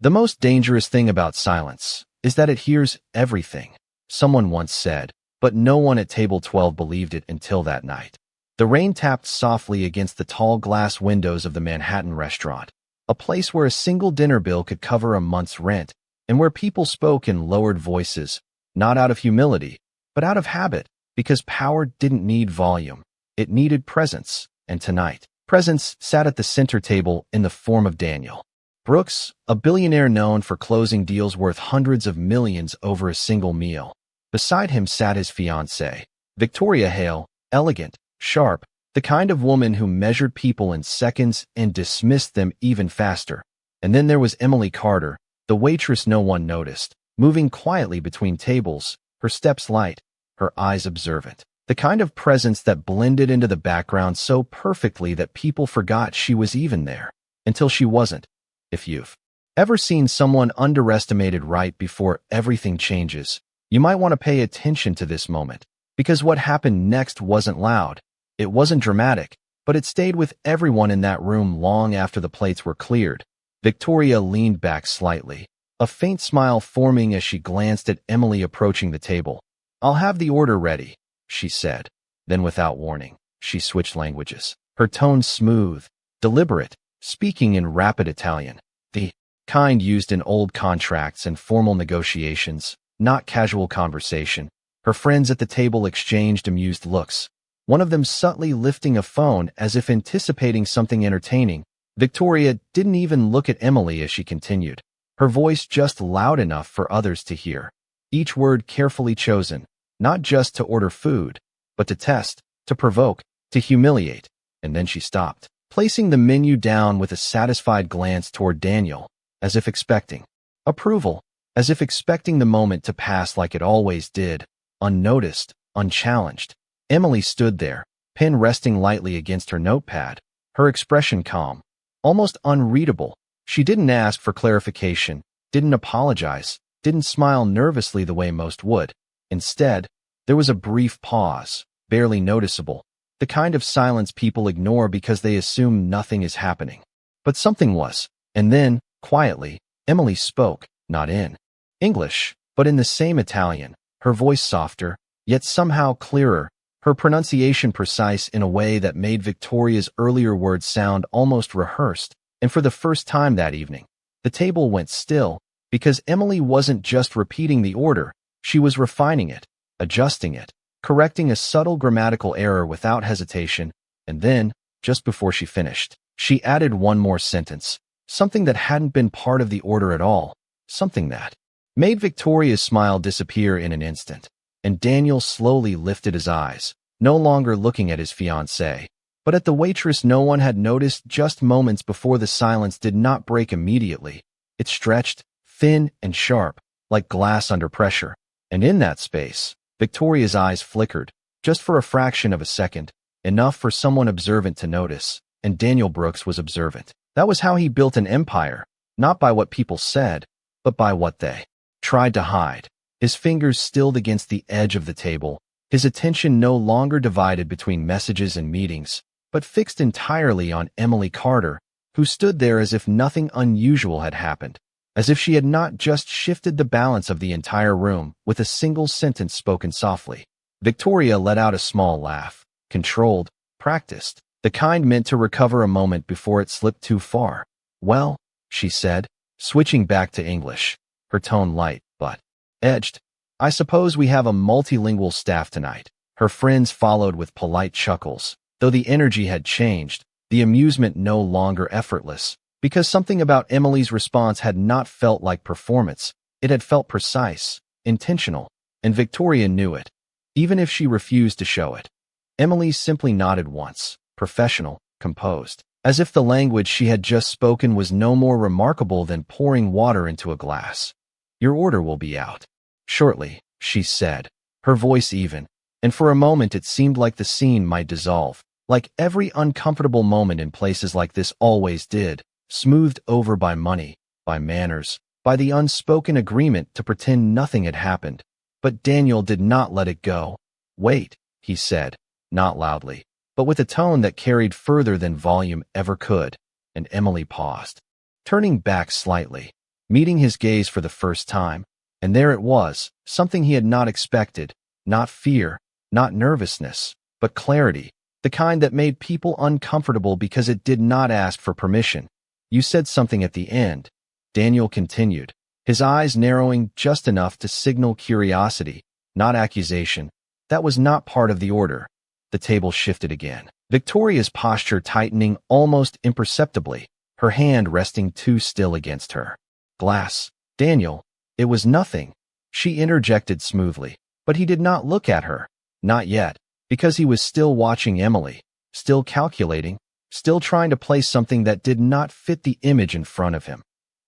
The most dangerous thing about silence is that it hears everything, someone once said, but no one at table 12 believed it until that night. The rain tapped softly against the tall glass windows of the Manhattan restaurant, a place where a single dinner bill could cover a month's rent, and where people spoke in lowered voices, not out of humility, but out of habit, because power didn't need volume. It needed presence, and tonight, presence sat at the center table in the form of Daniel Brooks, a billionaire known for closing deals worth hundreds of millions over a single meal. Beside him sat his fiancée, Victoria Hale, elegant, sharp, the kind of woman who measured people in seconds and dismissed them even faster. And then there was Emily Carter, the waitress no one noticed, moving quietly between tables, her steps light, her eyes observant. The kind of presence that blended into the background so perfectly that people forgot she was even there, until she wasn't. If you've ever seen someone underestimated right before everything changes, you might want to pay attention to this moment, because what happened next wasn't loud. It wasn't dramatic, but it stayed with everyone in that room long after the plates were cleared. Victoria leaned back slightly, a faint smile forming as she glanced at Emily approaching the table. "I'll have the order ready," she said. Then without warning, she switched languages, her tone smooth, deliberate, speaking in rapid Italian, the kind used in old contracts and formal negotiations, not casual conversation. Her friends at the table exchanged amused looks, one of them subtly lifting a phone as if anticipating something entertaining. Victoria didn't even look at Emily as she continued, her voice just loud enough for others to hear, each word carefully chosen, not just to order food, but to test, to provoke, to humiliate. And then she stopped, placing the menu down with a satisfied glance toward Daniel, as if expecting approval, as if expecting the moment to pass like it always did, unnoticed, unchallenged. Emily stood there, pen resting lightly against her notepad, her expression calm, almost unreadable. She didn't ask for clarification, didn't apologize, didn't smile nervously the way most would. Instead, there was a brief pause, barely noticeable, the kind of silence people ignore because they assume nothing is happening. But something was, and then, quietly, Emily spoke, not in English, but in the same Italian, her voice softer, yet somehow clearer, her pronunciation precise in a way that made Victoria's earlier words sound almost rehearsed. And for the first time that evening, the table went still, because Emily wasn't just repeating the order, she was refining it, adjusting it, correcting a subtle grammatical error without hesitation. And then, just before she finished, she added one more sentence, something that hadn't been part of the order at all, something that made Victoria's smile disappear in an instant. And Daniel slowly lifted his eyes, no longer looking at his fiancée, but at the waitress no one had noticed just moments before. The silence did not break immediately. It stretched, thin and sharp, like glass under pressure. And in that space, Victoria's eyes flickered, just for a fraction of a second, enough for someone observant to notice, and Daniel Brooks was observant. That was how he built an empire, not by what people said, but by what they tried to hide. His fingers stilled against the edge of the table, his attention no longer divided between messages and meetings, but fixed entirely on Emily Carter, who stood there as if nothing unusual had happened, as if she had not just shifted the balance of the entire room with a single sentence spoken softly. Victoria let out a small laugh, controlled, practiced, the kind meant to recover a moment before it slipped too far. "Well," she said, switching back to English, her tone light, but edged, "I suppose we have a multilingual staff tonight." Her friends followed with polite chuckles, though the energy had changed, the amusement no longer effortless, because something about Emily's response had not felt like performance. It had felt precise, intentional, and Victoria knew it, even if she refused to show it. Emily simply nodded once, professional, composed, as if the language she had just spoken was no more remarkable than pouring water into a glass. "Your order will be out shortly," she said, her voice even, and for a moment it seemed like the scene might dissolve, like every uncomfortable moment in places like this always did, smoothed over by money, by manners, by the unspoken agreement to pretend nothing had happened. But Daniel did not let it go. "Wait," he said, not loudly, but with a tone that carried further than volume ever could, and Emily paused, turning back slightly, meeting his gaze for the first time. And there it was, something he had not expected, not fear, not nervousness, but clarity, the kind that made people uncomfortable because it did not ask for permission. You said something at the end, Daniel continued, his eyes narrowing just enough to signal curiosity, not accusation. That was not part of the order. The table shifted again, Victoria's posture tightening almost imperceptibly, her hand resting too still against her glass. Daniel, it was nothing, she interjected smoothly, but he did not look at her, not yet, because he was still watching Emily, still calculating, still trying to place something that did not fit the image in front of him.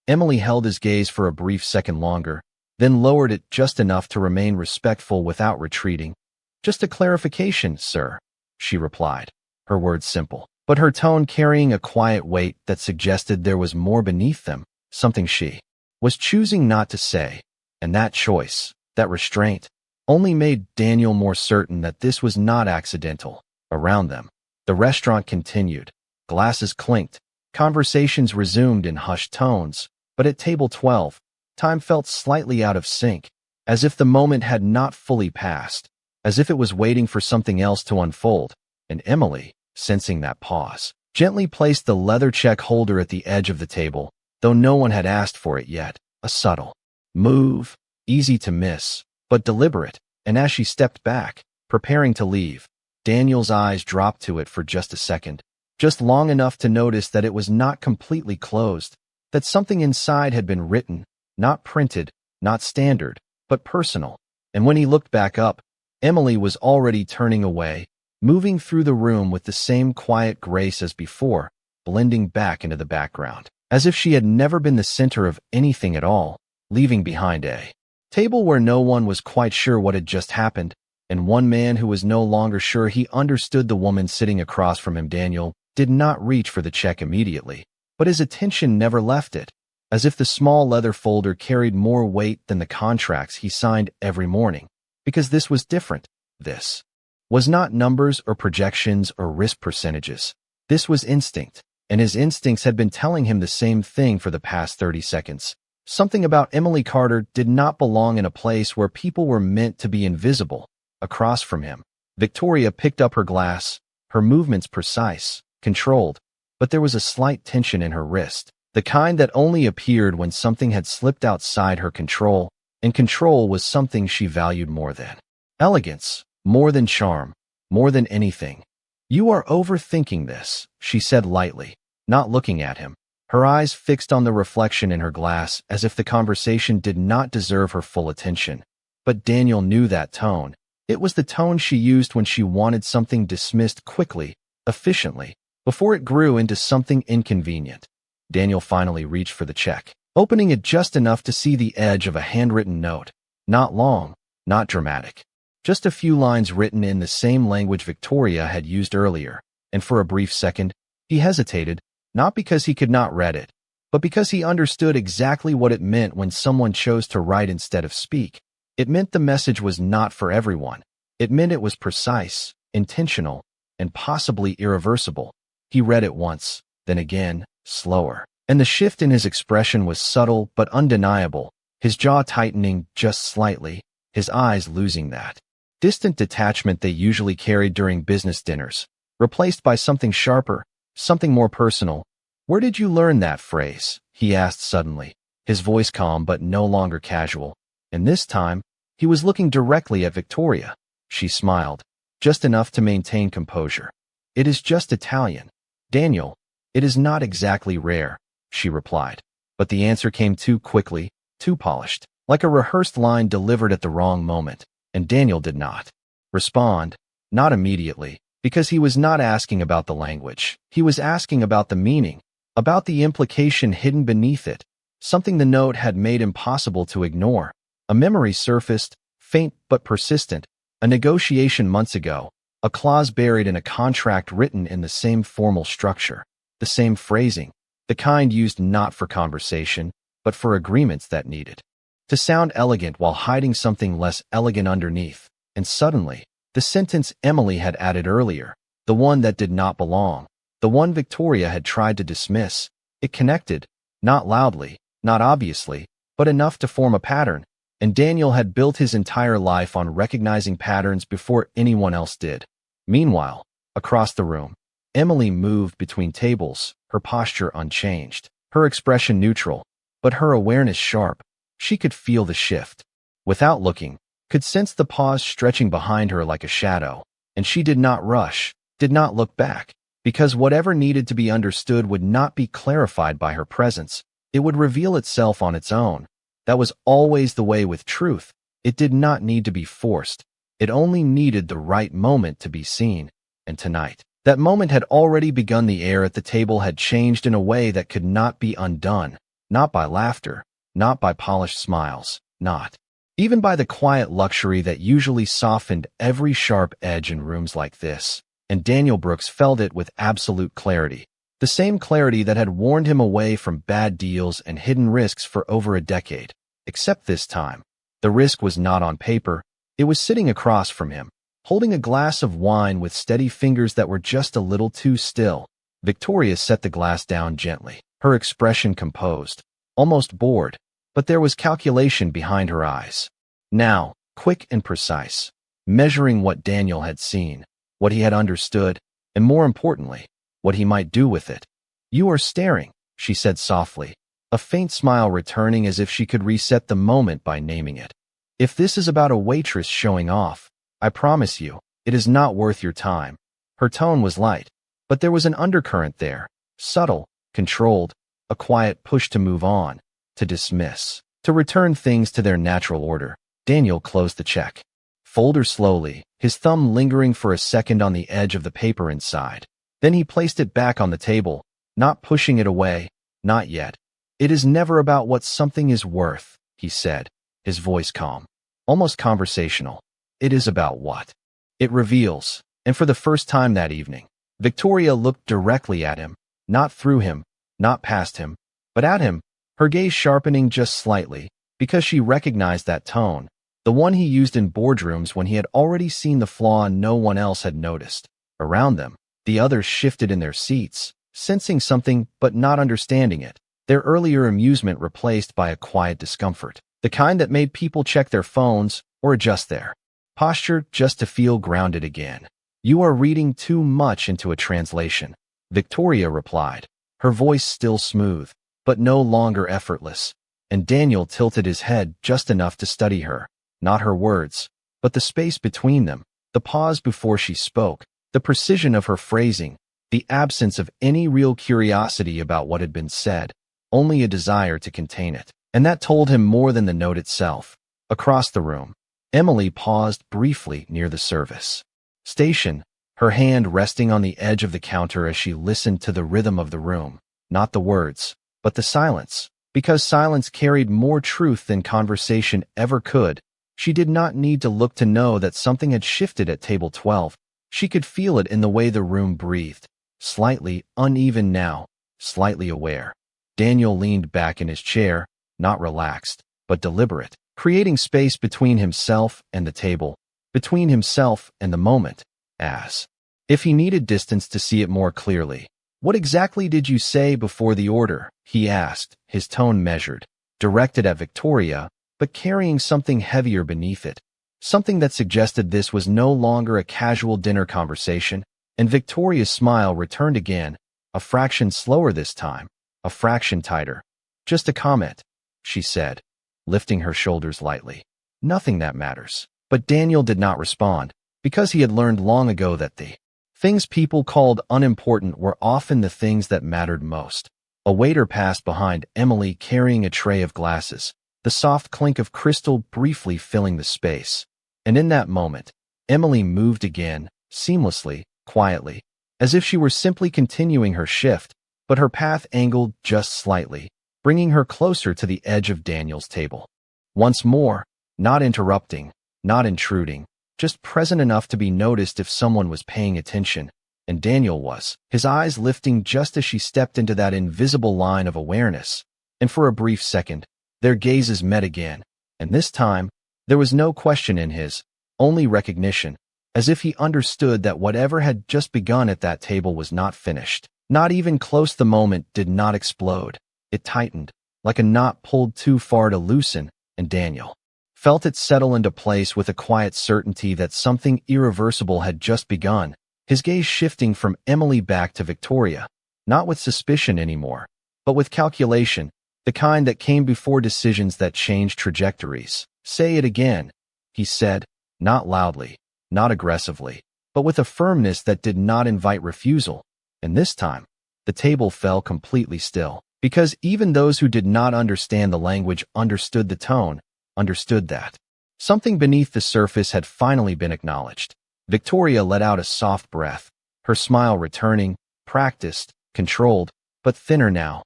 Emily held his gaze for a brief second longer, then lowered it just enough to remain respectful without retreating. Just a clarification, sir, she replied, her words simple, but her tone carrying a quiet weight that suggested there was more beneath them, something she was choosing not to say, and that choice, that restraint, only made Daniel more certain that this was not accidental. Around them, the restaurant continued, glasses clinked, conversations resumed in hushed tones, but at table 12, time felt slightly out of sync, as if the moment had not fully passed, as if it was waiting for something else to unfold, and Emily, sensing that pause, gently placed the leather check holder at the edge of the table, though no one had asked for it yet, a subtle move, easy to miss, but deliberate, and as she stepped back, preparing to leave, Daniel's eyes dropped to it for just a second, just long enough to notice that it was not completely closed, that something inside had been written, not printed, not standard, but personal, and when he looked back up, Emily was already turning away, moving through the room with the same quiet grace as before, blending back into the background, as if she had never been the center of anything at all, leaving behind a table where no one was quite sure what had just happened, and one man who was no longer sure he understood the woman sitting across from him. Daniel did not reach for the check immediately, but his attention never left it, as if the small leather folder carried more weight than the contracts he signed every morning, because this was different. This was not numbers or projections or risk percentages. This was instinct, and his instincts had been telling him the same thing for the past 30 seconds. Something about Emily Carter did not belong in a place where people were meant to be invisible. Across from him, Victoria picked up her glass, her movements precise, controlled, but there was a slight tension in her wrist, the kind that only appeared when something had slipped outside her control, and control was something she valued more than elegance, more than charm, more than anything. You are overthinking this, she said lightly, not looking at him, her eyes fixed on the reflection in her glass as if the conversation did not deserve her full attention. But Daniel knew that tone. It was the tone she used when she wanted something dismissed quickly, efficiently, before it grew into something inconvenient. Daniel finally reached for the check, opening it just enough to see the edge of a handwritten note. Not long, not dramatic. Just a few lines written in the same language Victoria had used earlier, and for a brief second, he hesitated, not because he could not read it, but because he understood exactly what it meant when someone chose to write instead of speak. It meant the message was not for everyone. It meant it was precise, intentional, and possibly irreversible. He read it once, then again, slower, and the shift in his expression was subtle but undeniable, his jaw tightening just slightly, his eyes losing that distant detachment they usually carried during business dinners, replaced by something sharper, something more personal. Where did you learn that phrase? He asked suddenly, his voice calm but no longer casual. And this time, he was looking directly at Victoria. She smiled, just enough to maintain composure. It is just Italian. Daniel, it is not exactly rare, she replied. But the answer came too quickly, too polished, like a rehearsed line delivered at the wrong moment. And Daniel did not respond, not immediately, because he was not asking about the language. He was asking about the meaning, about the implication hidden beneath it, something the note had made impossible to ignore. A memory surfaced, faint but persistent, a negotiation months ago, a clause buried in a contract written in the same formal structure, the same phrasing, the kind used not for conversation, but for agreements that needed to sound elegant while hiding something less elegant underneath. And suddenly, the sentence Emily had added earlier, the one that did not belong, the one Victoria had tried to dismiss, it connected, not loudly, Not obviously, but enough to form a pattern, and Daniel had built his entire life on recognizing patterns before anyone else did. Meanwhile, across the room, Emily moved between tables, her posture unchanged, her expression neutral, but her awareness sharp. She could feel the shift. Without looking, could sense the pause stretching behind her like a shadow, and she did not rush, did not look back, because whatever needed to be understood would not be clarified by her presence. It would reveal itself on its own. That was always the way with truth. It did not need to be forced. It only needed the right moment to be seen. And tonight, that moment had already begun. The air at the table had changed in a way that could not be undone, not by laughter, not by polished smiles, not even by the quiet luxury that usually softened every sharp edge in rooms like this. And Daniel Brooks felt it with absolute clarity. The same clarity that had warned him away from bad deals and hidden risks for over a decade. Except this time, the risk was not on paper. It was sitting across from him, holding a glass of wine with steady fingers that were just a little too still. Victoria set the glass down gently, her expression composed, almost bored, but there was calculation behind her eyes. Now, quick and precise, measuring what Daniel had seen, what he had understood, and more importantly, what he might do with it. "You are staring," she said softly, a faint smile returning as if she could reset the moment by naming it. "If this is about a waitress showing off, I promise you, it is not worth your time." Her tone was light, but there was an undercurrent there, subtle, controlled, a quiet push to move on, to dismiss, to return things to their natural order. Daniel closed the check folder slowly, his thumb lingering for a second on the edge of the paper inside. Then he placed it back on the table, not pushing it away, not yet. "It is never about what something is worth," he said, his voice calm, almost conversational. "It is about what it reveals." And for the first time that evening, Victoria looked directly at him, not through him, not past him, but at him, her gaze sharpening just slightly, because she recognized that tone, the one he used in boardrooms when he had already seen the flaw no one else had noticed. Around them, the others shifted in their seats, sensing something but not understanding it, their earlier amusement replaced by a quiet discomfort, the kind that made people check their phones or adjust their posture just to feel grounded again. "You are reading too much into a translation," Victoria replied, her voice still smooth, but no longer effortless, and Daniel tilted his head just enough to study her, not her words, but the space between them, the pause before she spoke, the precision of her phrasing, the absence of any real curiosity about what had been said, only a desire to contain it. And that told him more than the note itself. Across the room, Emily paused briefly near the service station, her hand resting on the edge of the counter as she listened to the rhythm of the room, not the words, but the silence, because silence carried more truth than conversation ever could. She did not need to look to know that something had shifted at table 12. She could feel it in the way the room breathed, slightly uneven now, slightly aware. Daniel leaned back in his chair, not relaxed, but deliberate, creating space between himself and the table, between himself and the moment, as if he needed distance to see it more clearly. "What exactly did you say before the order?" he asked, his tone measured, directed at Victoria, but carrying something heavier beneath it, something that suggested this was no longer a casual dinner conversation. And Victoria's smile returned again, a fraction slower this time, a fraction tighter. "Just a comment," she said, lifting her shoulders lightly. "Nothing that matters." But Daniel did not respond, because he had learned long ago that the things people called unimportant were often the things that mattered most. A waiter passed behind Emily carrying a tray of glasses, the soft clink of crystal briefly filling the space. And in that moment, Emily moved again, seamlessly, quietly, as if she were simply continuing her shift, but her path angled just slightly, bringing her closer to the edge of Daniel's table. Once more, not interrupting, not intruding, just present enough to be noticed if someone was paying attention, and Daniel was, his eyes lifting just as she stepped into that invisible line of awareness. And for a brief second, their gazes met again, and this time, there was no question in his, only recognition, as if he understood that whatever had just begun at that table was not finished, not even close. The moment did not explode. It tightened, like a knot pulled too far to loosen, and Daniel felt it settle into place with a quiet certainty that something irreversible had just begun, his gaze shifting from Emily back to Victoria, not with suspicion anymore, but with calculation, the kind that came before decisions that changed trajectories. "Say it again," he said, not loudly, not aggressively, but with a firmness that did not invite refusal, and this time, the table fell completely still, because even those who did not understand the language understood the tone, understood that something beneath the surface had finally been acknowledged. Victoria let out a soft breath, her smile returning, practiced, controlled, but thinner now.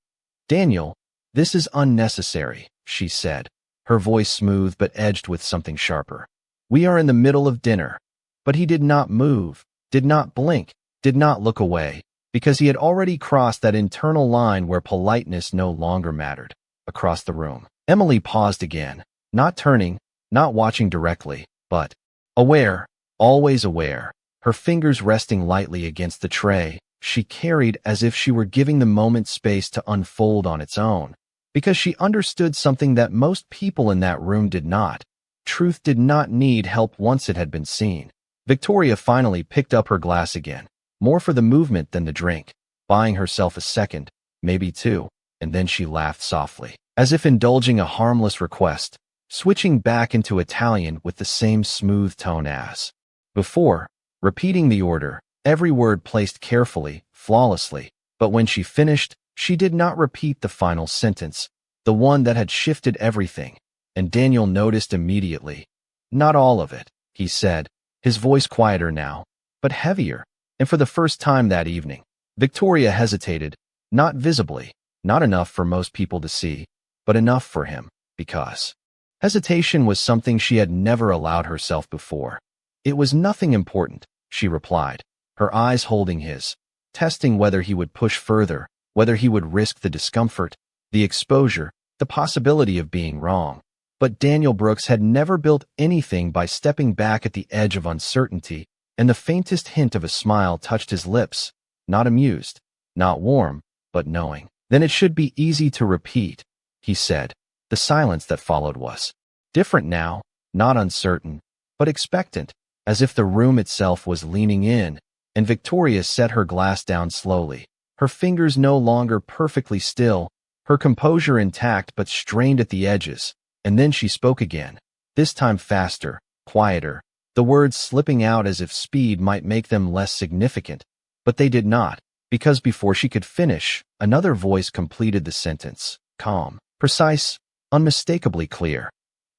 "Daniel, this is unnecessary," she said, her voice smooth but edged with something sharper. "We are in the middle of dinner." But he did not move, did not blink, did not look away, because he had already crossed that internal line where politeness no longer mattered. Across the room, Emily paused again, not turning, not watching directly, but aware, always aware, her fingers resting lightly against the tray she carried as if she were giving the moment space to unfold on its own, because she understood something that most people in that room did not. Truth did not need help once it had been seen. Victoria finally picked up her glass again, more for the movement than the drink, buying herself a second, maybe two, and then she laughed softly, as if indulging a harmless request, switching back into Italian with the same smooth tone as before, repeating the order, every word placed carefully, flawlessly, but when she finished, she did not repeat the final sentence, the one that had shifted everything, and Daniel noticed immediately. "Not all of it," he said, his voice quieter now, but heavier, and for the first time that evening, Victoria hesitated, not visibly, not enough for most people to see, but enough for him, because hesitation was something she had never allowed herself before. "It was nothing important," she replied, her eyes holding his, testing whether he would push further, whether he would risk the discomfort, the exposure, the possibility of being wrong. But Daniel Brooks had never built anything by stepping back at the edge of uncertainty, and the faintest hint of a smile touched his lips, not amused, not warm, but knowing. "Then it should be easy to repeat," he said. The silence that followed was different now, not uncertain, but expectant, as if the room itself was leaning in, and Victoria set her glass down slowly, her fingers no longer perfectly still, her composure intact but strained at the edges. And then she spoke again, this time faster, quieter, the words slipping out as if speed might make them less significant, but they did not, because before she could finish, another voice completed the sentence, calm, precise, unmistakably clear.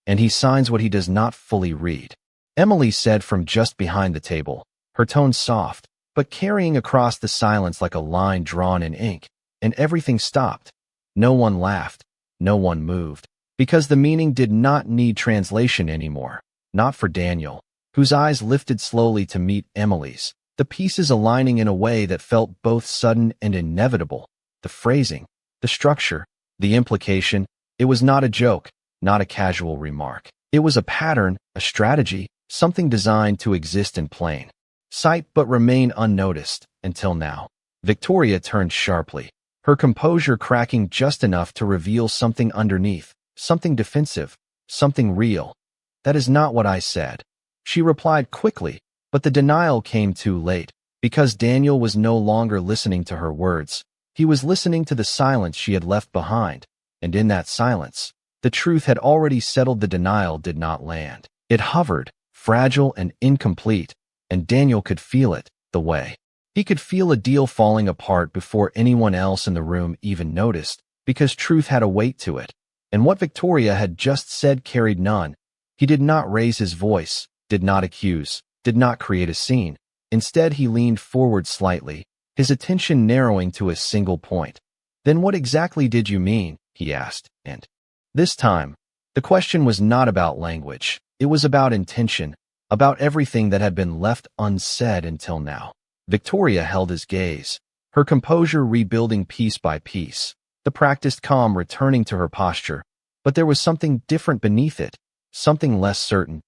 "And he signs what he does not fully read," Emily said from just behind the table, her tone soft, but carrying across the silence like a line drawn in ink, and everything stopped. No one laughed, no one moved. Because the meaning did not need translation anymore, not for Daniel, whose eyes lifted slowly to meet Emily's, the pieces aligning in a way that felt both sudden and inevitable. The phrasing, the structure, the implication, it was not a joke, not a casual remark. It was a pattern, a strategy, something designed to exist in plain sight but remain unnoticed, until now. Victoria turned sharply, her composure cracking just enough to reveal something underneath. Something defensive, something real. "That is not what I said," she replied quickly, but the denial came too late, because Daniel was no longer listening to her words. He was listening to the silence she had left behind, and in that silence, the truth had already settled. The denial did not land. It hovered, fragile and incomplete, and Daniel could feel it, the way he could feel a deal falling apart before anyone else in the room even noticed, because truth had a weight to it. And what Victoria had just said carried none. He did not raise his voice, did not accuse, did not create a scene. Instead, he leaned forward slightly, his attention narrowing to a single point. "Then what exactly did you mean?" he asked, and this time, the question was not about language. It was about intention, about everything that had been left unsaid until now. Victoria held his gaze, her composure rebuilding piece by piece, the practiced calm returning to her posture, but there was something different beneath it, something less certain.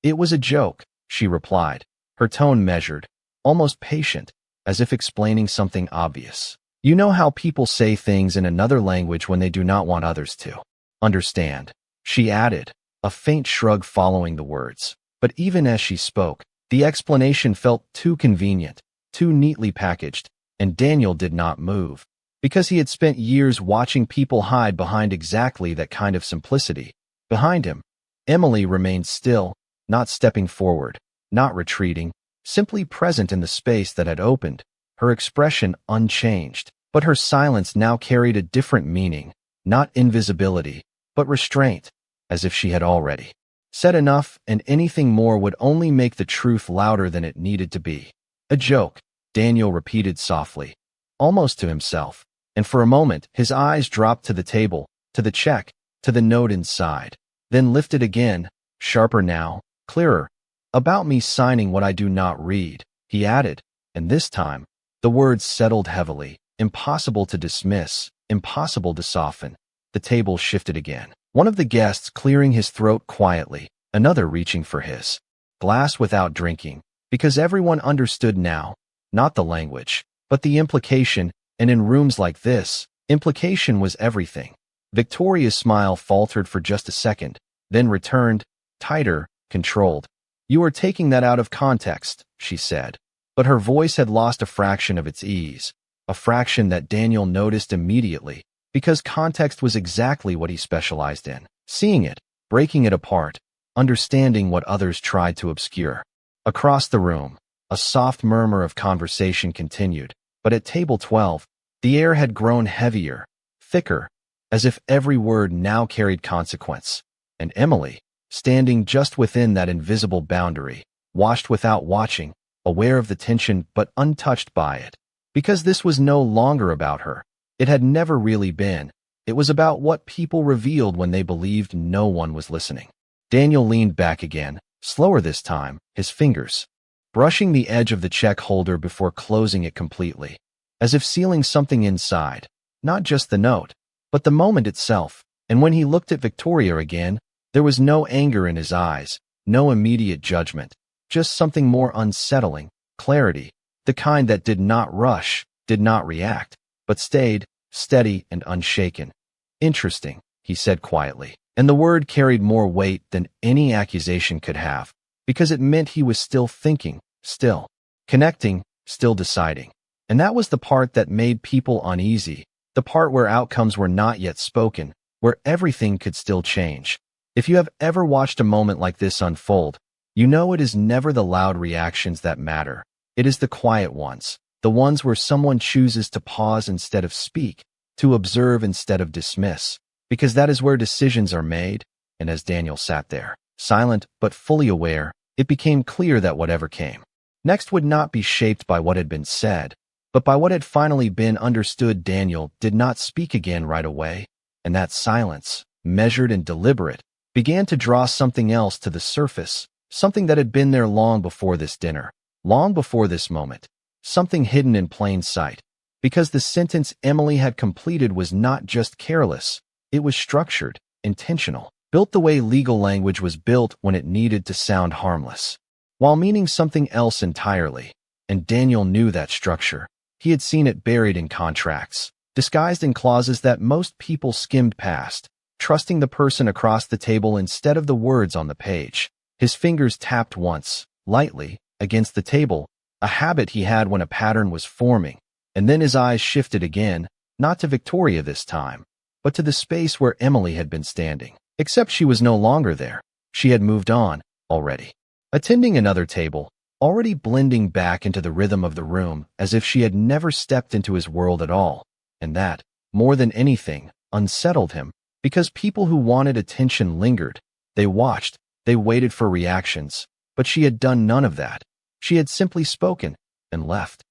"It was a joke," she replied, her tone measured, almost patient, as if explaining something obvious. You know how people say things in another language when they do not want others to understand, she added, a faint shrug following the words. But even as she spoke, the explanation felt too convenient, too neatly packaged, and Daniel did not move, because he had spent years watching people hide behind exactly that kind of simplicity. Behind him, Emily remained still, not stepping forward, not retreating, simply present in the space that had opened, her expression unchanged. But her silence now carried a different meaning, not invisibility, but restraint, as if she had already said enough, and anything more would only make the truth louder than it needed to be. A joke, Daniel repeated softly, almost to himself, and for a moment his eyes dropped to the table, to the check, to the note inside, then lifted again, sharper now, clearer. About me signing what I do not read, he added, and this time, the words settled heavily, impossible to dismiss, impossible to soften. The table shifted again. One of the guests clearing his throat quietly, another reaching for his glass without drinking, because everyone understood now, not the language, but the implication, and in rooms like this, implication was everything. Victoria's smile faltered for just a second, then returned, tighter, controlled. You are taking that out of context, she said, but her voice had lost a fraction of its ease, a fraction that Daniel noticed immediately, because context was exactly what he specialized in. Seeing it, breaking it apart, understanding what others tried to obscure. Across the room, a soft murmur of conversation continued, but at table 12, the air had grown heavier, thicker, as if every word now carried consequence. And Emily, standing just within that invisible boundary, watched without watching, aware of the tension but untouched by it. Because this was no longer about her. It had never really been. It was about what people revealed when they believed no one was listening. Daniel leaned back again, slower this time, his fingers brushing the edge of the check holder before closing it completely, as if sealing something inside, not just the note, but the moment itself. And when he looked at Victoria again, there was no anger in his eyes, no immediate judgment, just something more unsettling, clarity, the kind that did not rush, did not react, but stayed, steady and unshaken. Interesting, he said quietly, and the word carried more weight than any accusation could have, because it meant he was still thinking, still connecting, still deciding. And that was the part that made people uneasy, the part where outcomes were not yet spoken, where everything could still change. If you have ever watched a moment like this unfold, you know it is never the loud reactions that matter. It is the quiet ones, the ones where someone chooses to pause instead of speak, to observe instead of dismiss, because that is where decisions are made. And as Daniel sat there, silent but fully aware, it became clear that whatever came next would not be shaped by what had been said, but by what had finally been understood. Daniel did not speak again right away, and that silence, measured and deliberate, began to draw something else to the surface, something that had been there long before this dinner, long before this moment, something hidden in plain sight, because the sentence Emily had completed was not just careless, it was structured, intentional, built the way legal language was built when it needed to sound harmless, while meaning something else entirely. And Daniel knew that structure. He had seen it buried in contracts, disguised in clauses that most people skimmed past, trusting the person across the table instead of the words on the page. His fingers tapped once, lightly, against the table, a habit he had when a pattern was forming, and then his eyes shifted again, not to Victoria this time, but to the space where Emily had been standing. Except she was no longer there. She had moved on, already. Attending another table, already blending back into the rhythm of the room as if she had never stepped into his world at all. And that, more than anything, unsettled him, because people who wanted attention lingered. They watched, they waited for reactions, but she had done none of that. She had simply spoken, and left.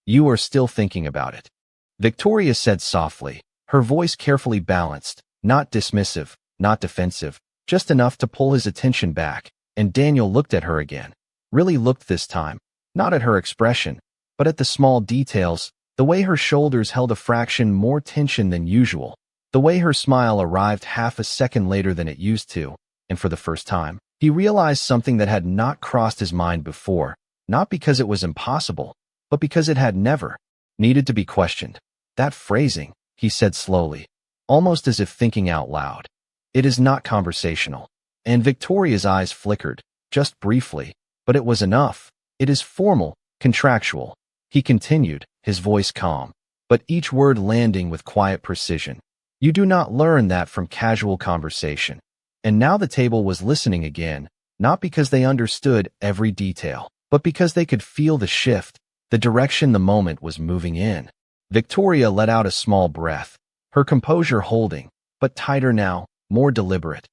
You are still thinking about it, Victoria said softly, her voice carefully balanced, not dismissive, not defensive, just enough to pull his attention back. And Daniel looked at her again, really looked this time, not at her expression, but at the small details, the way her shoulders held a fraction more tension than usual, the way her smile arrived half a second later than it used to, and for the first time, he realized something that had not crossed his mind before, not because it was impossible, but because it had never needed to be questioned. That phrasing, he said slowly, almost as if thinking out loud. It is not conversational. And Victoria's eyes flickered, just briefly, but it was enough. It is formal, contractual. He continued, his voice calm, but each word landing with quiet precision. You do not learn that from casual conversation. And now the table was listening again, not because they understood every detail, but because they could feel the shift, the direction the moment was moving in. Victoria let out a small breath, her composure holding, but tighter now, more deliberate.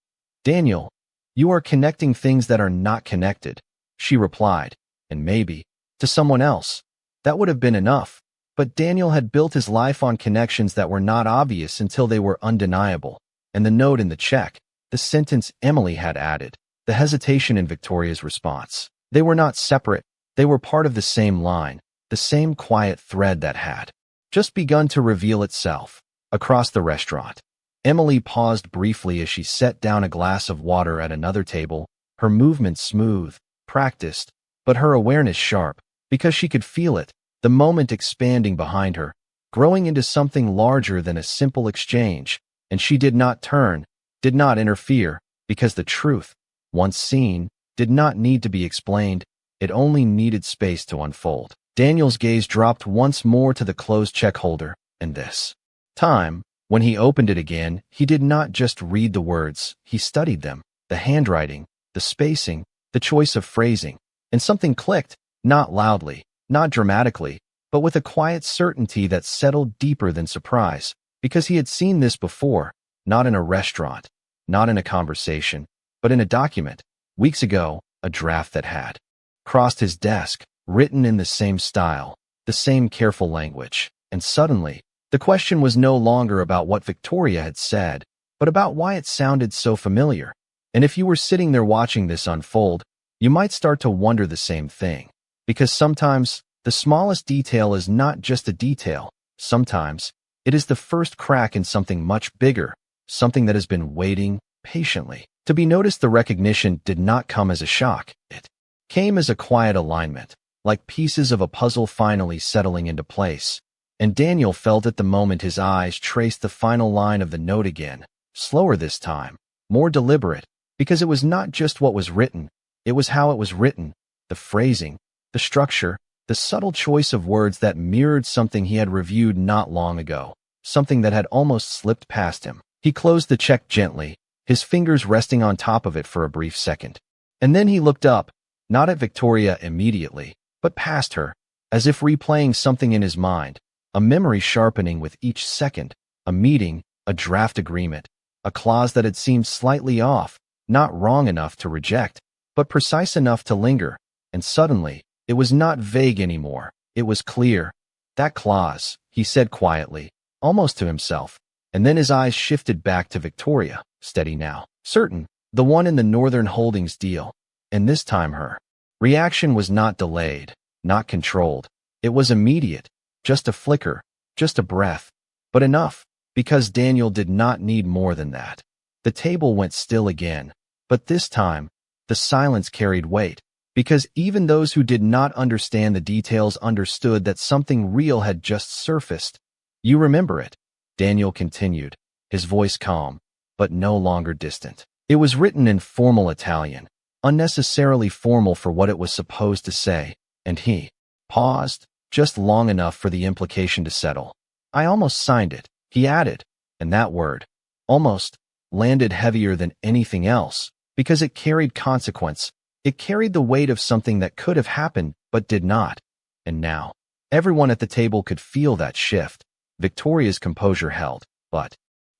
Daniel, you are connecting things that are not connected, she replied, and maybe, to someone else, that would have been enough. But Daniel had built his life on connections that were not obvious until they were undeniable. And the note in the check, the sentence Emily had added, the hesitation in Victoria's response. They were not separate, they were part of the same line, the same quiet thread that had just begun to reveal itself. Across the restaurant, Emily paused briefly as she set down a glass of water at another table, her movements smooth, practiced, but her awareness sharp, because she could feel it, the moment expanding behind her, growing into something larger than a simple exchange, and she did not turn, did not interfere, because the truth, once seen, did not need to be explained, it only needed space to unfold. Daniel's gaze dropped once more to the closed check holder, and this time, when he opened it again, he did not just read the words, he studied them, the handwriting, the spacing, the choice of phrasing, and something clicked, not loudly, not dramatically, but with a quiet certainty that settled deeper than surprise, because he had seen this before, not in a restaurant, not in a conversation, but in a document, weeks ago, a draft that had crossed his desk, written in the same style, the same careful language, and suddenly, the question was no longer about what Victoria had said, but about why it sounded so familiar. And if you were sitting there watching this unfold, you might start to wonder the same thing. Because sometimes, the smallest detail is not just a detail. Sometimes, it is the first crack in something much bigger, something that has been waiting patiently to be noticed. The recognition did not come as a shock. It came as a quiet alignment, like pieces of a puzzle finally settling into place. And Daniel felt it the moment his eyes traced the final line of the note again, slower this time, more deliberate, because it was not just what was written, it was how it was written, the phrasing, the structure, the subtle choice of words that mirrored something he had reviewed not long ago, something that had almost slipped past him. He closed the check gently, his fingers resting on top of it for a brief second. And then he looked up, not at Victoria immediately, but past her, as if replaying something in his mind, a memory sharpening with each second, a meeting, a draft agreement, a clause that had seemed slightly off, not wrong enough to reject, but precise enough to linger. And suddenly, it was not vague anymore, it was clear. That clause, he said quietly, almost to himself, and then his eyes shifted back to Victoria, steady now, certain, the one in the Northern Holdings deal. And this time her reaction was not delayed, not controlled. It was immediate, just a flicker, just a breath, but enough, because Daniel did not need more than that. The table went still again, but this time, the silence carried weight, because even those who did not understand the details understood that something real had just surfaced. You remember it, Daniel continued, his voice calm, but no longer distant. It was written in formal Italian, unnecessarily formal for what it was supposed to say, and he paused, just long enough for the implication to settle. I almost signed it, he added, and that word, almost, landed heavier than anything else, because it carried consequence. It carried the weight of something that could have happened, but did not. And now, everyone at the table could feel that shift. Victoria's composure held, but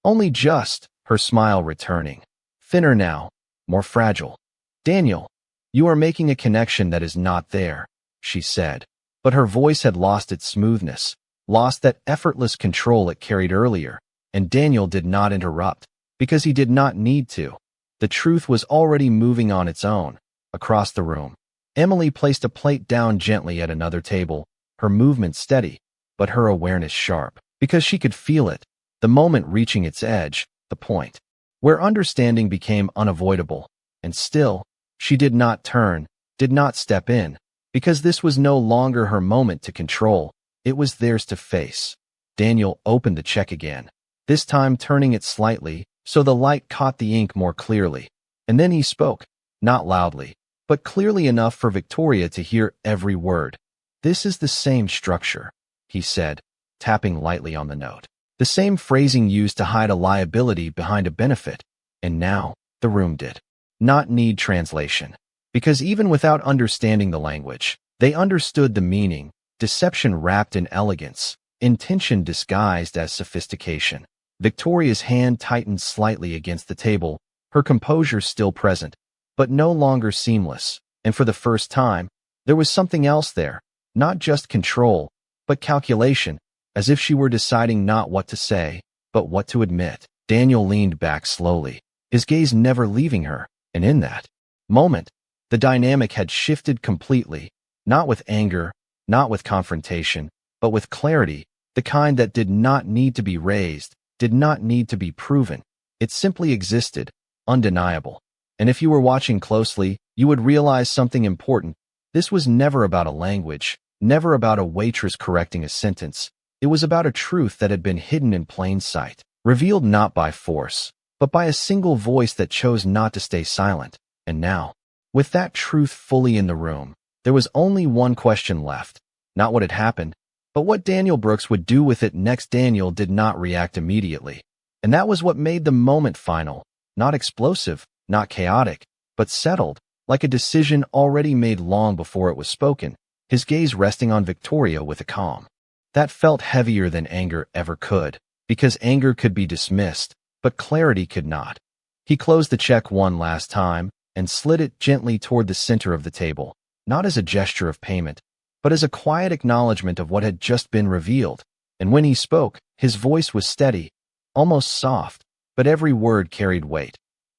only just, her smile returning. Thinner now, more fragile. Daniel, you are making a connection that is not there, she said. But her voice had lost its smoothness, lost that effortless control it carried earlier, and Daniel did not interrupt, because he did not need to. The truth was already moving on its own. Across the room, Emily placed a plate down gently at another table, her movement steady, but her awareness sharp, because she could feel it, the moment reaching its edge, the point where understanding became unavoidable. And still, she did not turn, did not step in, because this was no longer her moment to control, it was theirs to face. Daniel opened the check again, this time turning it slightly so the light caught the ink more clearly. And then he spoke, not loudly, but clearly enough for Victoria to hear every word. "This is the same structure," he said, tapping lightly on the note. "The same phrasing used to hide a liability behind a benefit. And now, the room did not need translation. Because even without understanding the language, they understood the meaning, deception wrapped in elegance, intention disguised as sophistication. Victoria's hand tightened slightly against the table, her composure still present, but no longer seamless. And for the first time, there was something else there, not just control, but calculation, as if she were deciding not what to say, but what to admit. Daniel leaned back slowly, his gaze never leaving her, and in that moment, the dynamic had shifted completely, not with anger, not with confrontation, but with clarity, the kind that did not need to be raised, did not need to be proven. It simply existed, undeniable. And if you were watching closely, you would realize something important. This was never about a language, never about a waitress correcting a sentence. It was about a truth that had been hidden in plain sight, revealed not by force, but by a single voice that chose not to stay silent. And now, with that truth fully in the room, there was only one question left. Not what had happened, but what Daniel Brooks would do with it next. Daniel did not react immediately. And that was what made the moment final, not explosive, not chaotic, but settled, like a decision already made long before it was spoken, his gaze resting on Victoria with a calm that felt heavier than anger ever could, because anger could be dismissed, but clarity could not. He closed the check one last time and slid it gently toward the center of the table, not as a gesture of payment, but as a quiet acknowledgement of what had just been revealed. And when he spoke, his voice was steady, almost soft, but every word carried weight.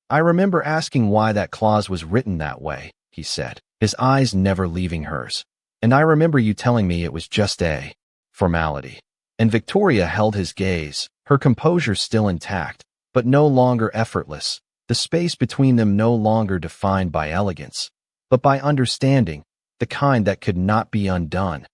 "I remember asking why that clause was written that way," he said, his eyes never leaving hers. "And I remember you telling me it was just a formality." And Victoria held his gaze, her composure still intact, but no longer effortless, the space between them no longer defined by elegance, but by understanding, the kind that could not be undone.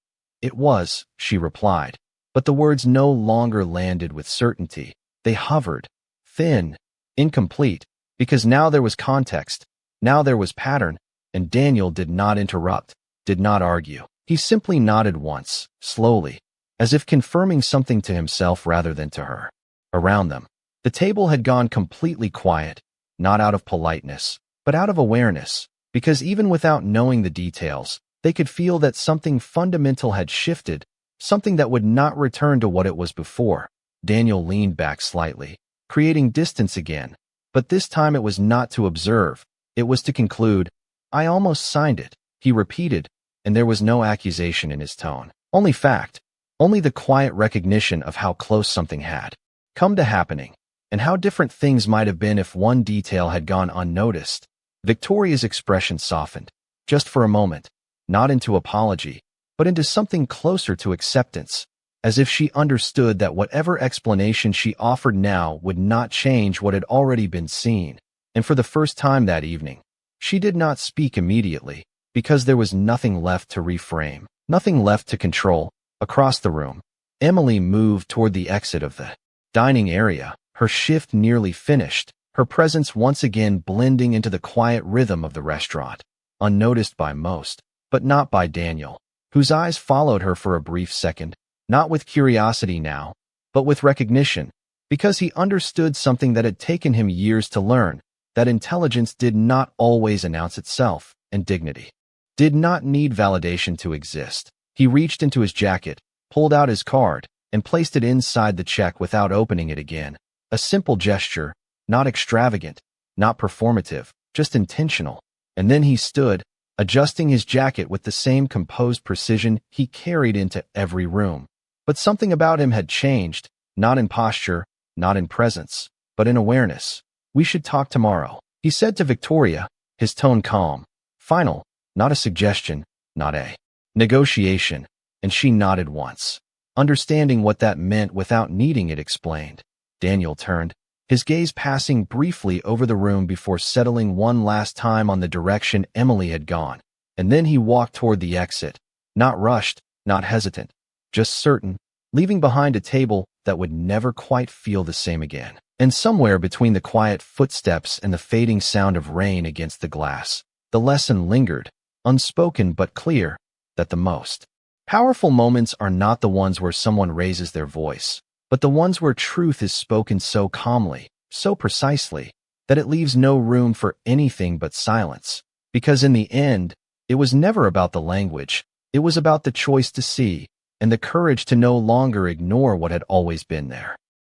"It was," she replied, but the words no longer landed with certainty. They hovered, thin, incomplete, because now there was context, now there was pattern, and Daniel did not interrupt, did not argue. He simply nodded once, slowly, as if confirming something to himself rather than to her. Around them, the table had gone completely quiet, not out of politeness, but out of awareness, because even without knowing the details, they could feel that something fundamental had shifted, something that would not return to what it was before. Daniel leaned back slightly, creating distance again, but this time it was not to observe, it was to conclude. "I almost signed it," he repeated, and there was no accusation in his tone. Only fact, only the quiet recognition of how close something had come to happening, and how different things might have been if one detail had gone unnoticed. Victoria's expression softened, just for a moment, not into apology, but into something closer to acceptance, as if she understood that whatever explanation she offered now would not change what had already been seen. And for the first time that evening, she did not speak immediately, because there was nothing left to reframe, nothing left to control. Across the room, Emily moved toward the exit of the dining area, her shift nearly finished, her presence once again blending into the quiet rhythm of the restaurant, unnoticed by most, but not by Daniel, whose eyes followed her for a brief second, not with curiosity now, but with recognition, because he understood something that had taken him years to learn, that intelligence did not always announce itself, and dignity did not need validation to exist. He reached into his jacket, pulled out his card, and placed it inside the check without opening it again. A simple gesture, not extravagant, not performative, just intentional. And then he stood, adjusting his jacket with the same composed precision he carried into every room. But something about him had changed, not in posture, not in presence, but in awareness. "We should talk tomorrow," he said to Victoria, his tone calm, final, not a suggestion, not a negotiation, and she nodded once, understanding what that meant without needing it explained. Daniel turned, his gaze passing briefly over the room before settling one last time on the direction Emily had gone, and then he walked toward the exit, not rushed, not hesitant, just certain, leaving behind a table that would never quite feel the same again. And somewhere between the quiet footsteps and the fading sound of rain against the glass, the lesson lingered, unspoken but clear, that the most powerful moments are not the ones where someone raises their voice, but the ones where truth is spoken so calmly, so precisely, that it leaves no room for anything but silence. Because in the end, it was never about the language, it was about the choice to see, and the courage to no longer ignore what had always been there.